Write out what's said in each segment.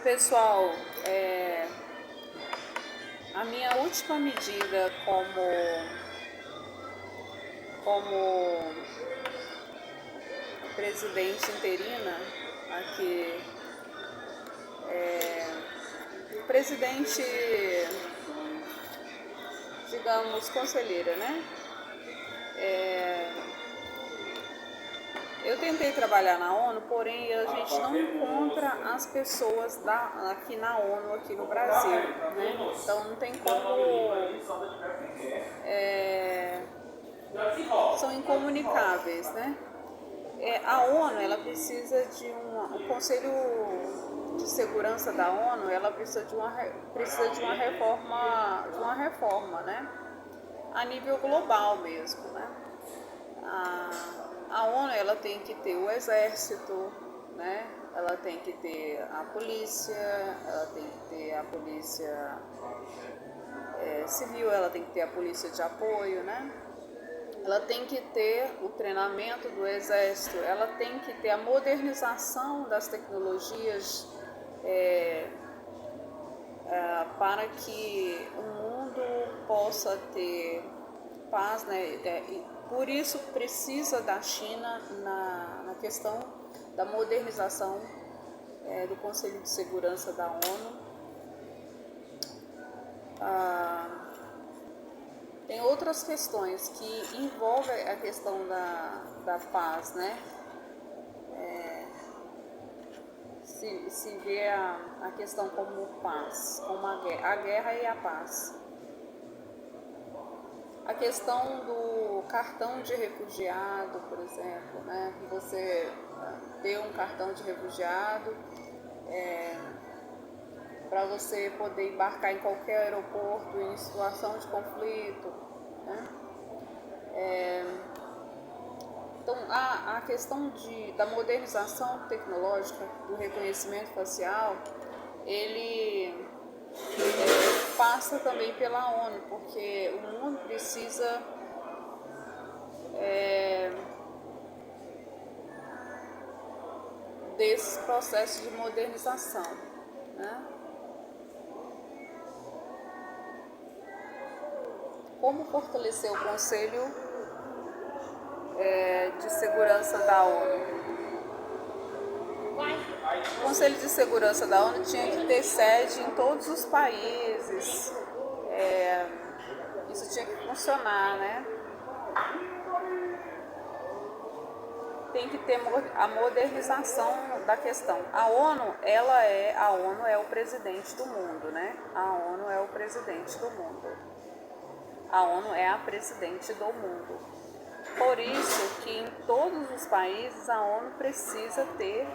Pessoal, a minha última medida como presidente interina aqui, presidente, digamos, conselheira, né? Eu tentei trabalhar na ONU, porém a gente não encontra as pessoas aqui na ONU, aqui no Brasil, né? Então não tem como, são incomunicáveis, né? A ONU, ela precisa de o Conselho de Segurança da ONU, ela precisa de uma reforma, né? A nível global mesmo, né? A ONU, ela tem que ter o exército, né? Ela tem que ter a polícia, ela tem que ter a polícia civil, ela tem que ter a polícia de apoio, né? Ela tem que ter o treinamento do exército, ela tem que ter a modernização das tecnologias para que o mundo possa ter paz, né? Por isso precisa da China na questão da modernização do Conselho de Segurança da ONU. Tem outras questões que envolvem a questão da paz, né? Se vê a questão como paz, como a guerra e a paz. A questão do cartão de refugiado, por exemplo, né? Você ter um cartão de refugiado para você poder embarcar em qualquer aeroporto em situação de conflito, né? Então, a questão da modernização tecnológica, do reconhecimento facial, ele passa também pela ONU, porque o mundo precisa desse processo de modernização, né? Como fortalecer o Conselho de Segurança da ONU? O Conselho de Segurança da ONU tinha que ter sede em todos os países. Isso tinha que funcionar, né? Tem que ter a modernização da questão. A ONU é o presidente do mundo, né? A ONU é o presidente do mundo. A ONU é a presidente do mundo. Por isso que em todos os países a ONU precisa ter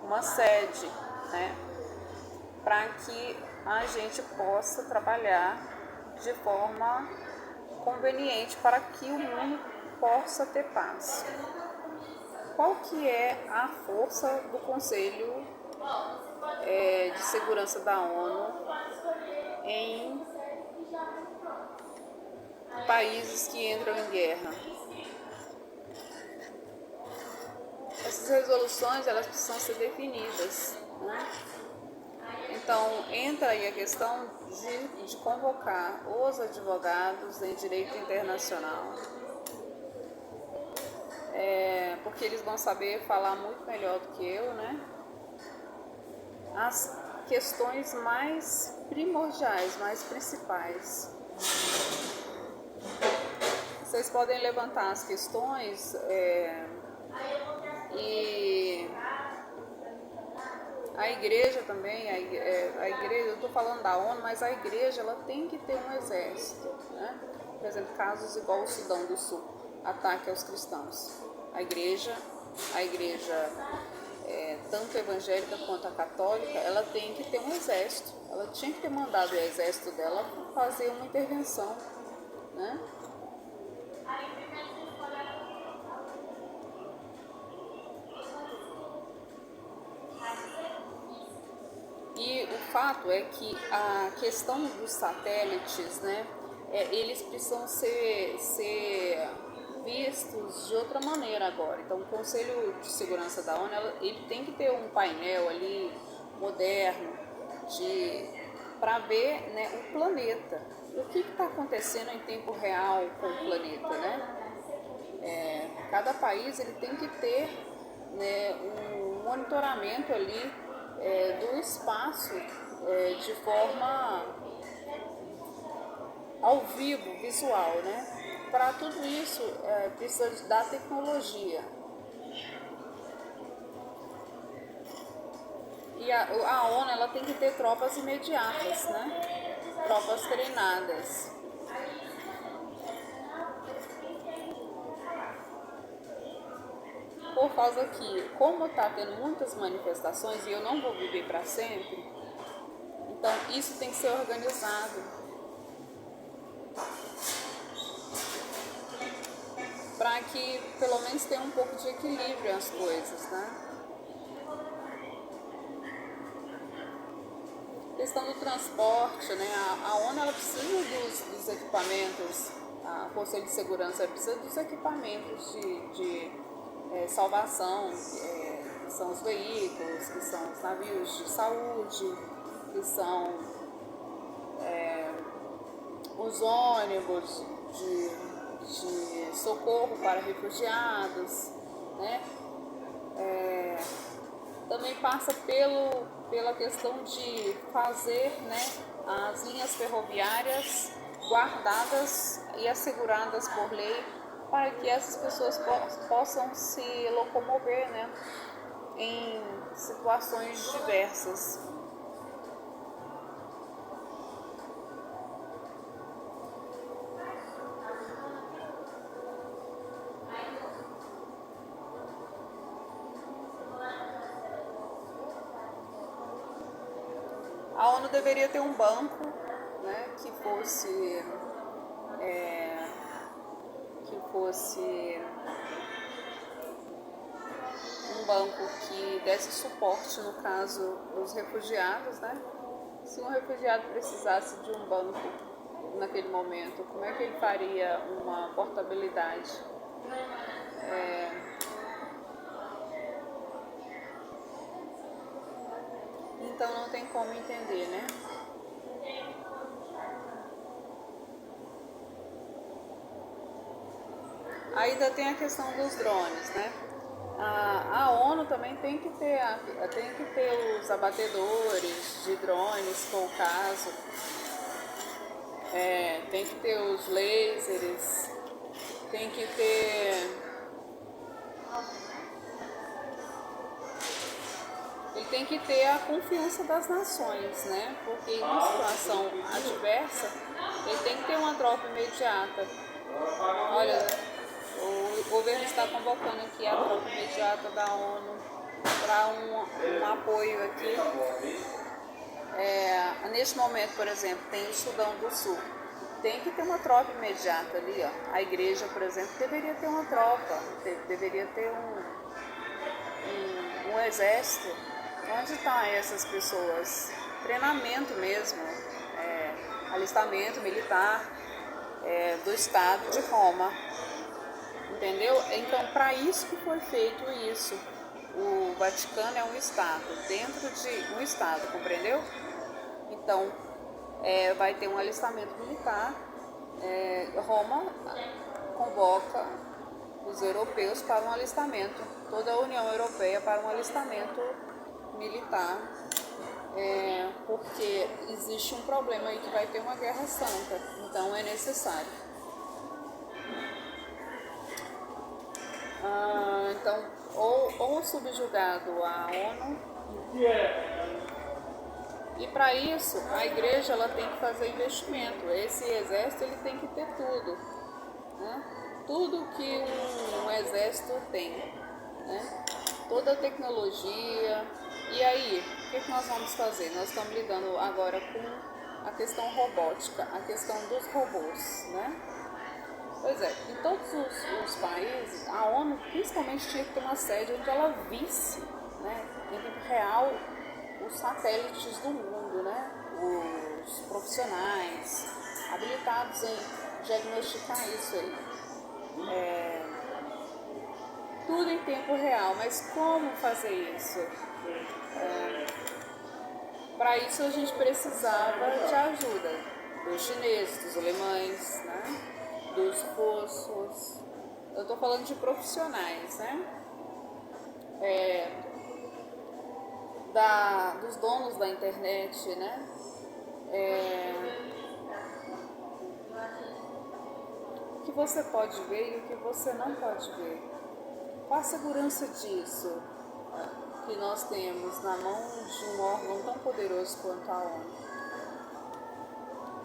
uma sede, né? Para que a gente possa trabalhar de forma conveniente para que o mundo possa ter paz. Qual que é a força do Conselho de Segurança da ONU em países que entram em guerra? Essas resoluções, elas precisam ser definidas, né? Então, entra aí a questão de convocar os advogados em direito internacional, porque eles vão saber falar muito melhor do que eu, né? As questões mais primordiais, mais principais. Vocês podem levantar as questões e a igreja também, a igreja, eu estou falando da ONU, mas a igreja ela tem que ter um exército, né? Por exemplo, casos igual o Sudão do Sul, ataque aos cristãos. A igreja tanto evangélica quanto a católica, ela tem que ter um exército. Ela tinha que ter mandado o exército dela fazer uma intervenção, né? E o fato é que a questão dos satélites, né, eles precisam ser vistos de outra maneira agora. Então, o Conselho de Segurança da ONU, ele tem que ter um painel ali moderno para ver, né, o planeta. O que está acontecendo em tempo real com o planeta, né? Cada país ele tem que ter, né, um monitoramento ali do espaço de forma ao vivo, visual, né? Para tudo isso precisa da tecnologia. E a ONU ela tem que ter tropas imediatas, né? Tropas treinadas. Por causa que, como está tendo muitas manifestações e eu não vou viver para sempre, então isso tem que ser organizado. Para que pelo menos tenha um pouco de equilíbrio as coisas, né? Questão do transporte, né? A ONU ela precisa dos equipamentos, a Conselho de Segurança precisa dos equipamentos de salvação, que são os veículos, que são os navios de saúde, que são os ônibus de socorro para refugiados, né? Também passa pela questão de fazer, né, as linhas ferroviárias guardadas e asseguradas por lei para que essas pessoas possam se locomover, né, em situações diversas. A ONU deveria ter um banco, né, que fosse um banco que desse suporte no caso dos refugiados, né? Se um refugiado precisasse de um banco naquele momento, como é que ele faria uma portabilidade? Então não tem como entender, né? Ainda tem a questão dos drones, né? A ONU também tem que ter os abatedores de drones, se for o caso. Tem que ter os lasers, tem que ter. Ele tem que ter a confiança das nações, né? Porque em uma situação adversa, ele tem que ter uma tropa imediata. Olha, o governo está convocando aqui a tropa imediata da ONU para um apoio aqui. Neste momento, por exemplo, tem o Sudão do Sul. Tem que ter uma tropa imediata ali, ó. A igreja, por exemplo, deveria ter uma tropa, deveria ter um exército. Onde estão essas pessoas? Treinamento mesmo, alistamento militar do Estado de Roma, entendeu? Então, para isso que foi feito isso. O Vaticano é um Estado, dentro de um Estado, compreendeu? Então, vai ter um alistamento militar. Roma convoca os europeus para um alistamento, toda a União Europeia para um alistamento militar, porque existe um problema aí que vai ter uma guerra santa, então é necessário. Então, ou subjugado à ONU, e para isso a igreja ela tem que fazer investimento. Esse exército ele tem que ter tudo, né? Tudo que um exército tem, né? Toda a tecnologia. E aí, o que nós vamos fazer? Nós estamos lidando agora com a questão robótica, a questão dos robôs, né? Pois é, em todos os países, a ONU principalmente tinha que ter uma sede onde ela visse, né, em tempo real, os satélites do mundo, né? Os profissionais habilitados em diagnosticar isso aí. tudo em tempo real. Mas como fazer isso? Para isso a gente precisava de ajuda dos chineses, dos alemães, né? Dos russos. Eu estou falando de profissionais, né? Dos donos da internet, né? O que você pode ver e o que você não pode ver. Qual a segurança disso que nós temos na mão de um órgão tão poderoso quanto a ONU?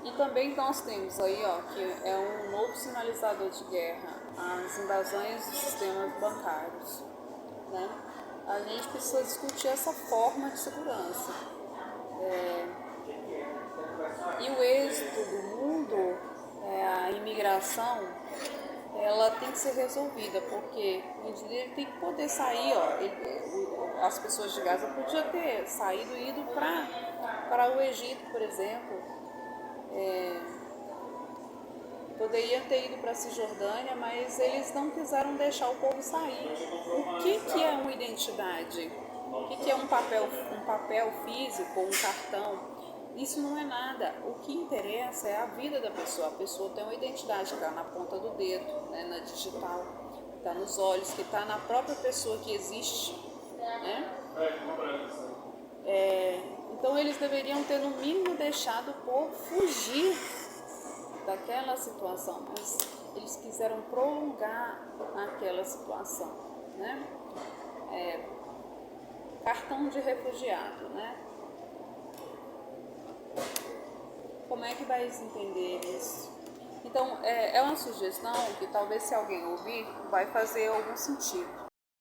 E também nós temos aí, que é um novo sinalizador de guerra, as invasões dos sistemas bancários, né? A gente precisa discutir essa forma de segurança. E o êxito do mundo, a imigração, ela tem que ser resolvida, porque o indivíduo tem que poder sair, as pessoas de Gaza podiam ter saído e ido para o Egito, por exemplo, poderiam ter ido para a Cisjordânia, mas eles não quiseram deixar o povo sair. O que é uma identidade? O que é um papel físico, um cartão? Isso não é nada. O que interessa é a vida da pessoa. A pessoa tem uma identidade que está na ponta do dedo, né, na digital, que está nos olhos, que está na própria pessoa que existe, né? Então eles deveriam ter no mínimo deixado o povo fugir daquela situação, mas eles quiseram prolongar aquela situação, né? Cartão de refugiado, né? Como é que vai entender isso? Então, é uma sugestão que talvez se alguém ouvir vai fazer algum sentido.